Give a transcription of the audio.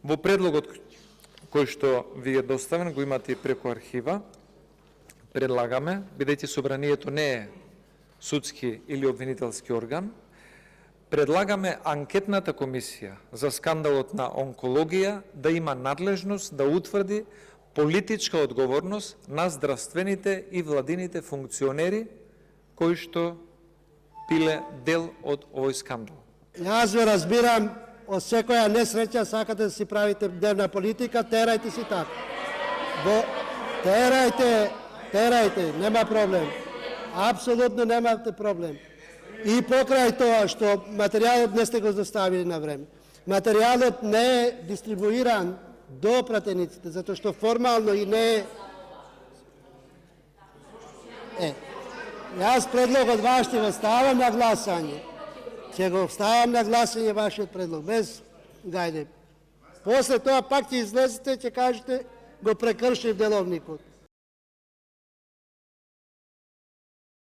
Во предлогот кој што ви е доставен, го имате и преку архива, предлагаме, бидејќи собранието не е судски или обвинителски орган, предлагаме анкетната комисија за скандалот на онкологија да има надлежност да утврди политичка одговорност на здравствените и владините функционери кои што биле дел од овој скандал. Јас ве разбирам, од секоја несреќа сакате да си правите дневна политика, терајте си така. Терајте, нема проблем. Апсолутно немате проблем. И покрај тоа што материјалот не сте го доставили на време. Материјалот не е дистрибуиран до пратениците, затоа што формално и не е. Јас предлогот ваш ќе го ставам на гласање. Ќе го ставам на гласање вашиот предлог, без гајде. После тоа пак ќе излезете и ќе кажете го прекршив деловникот.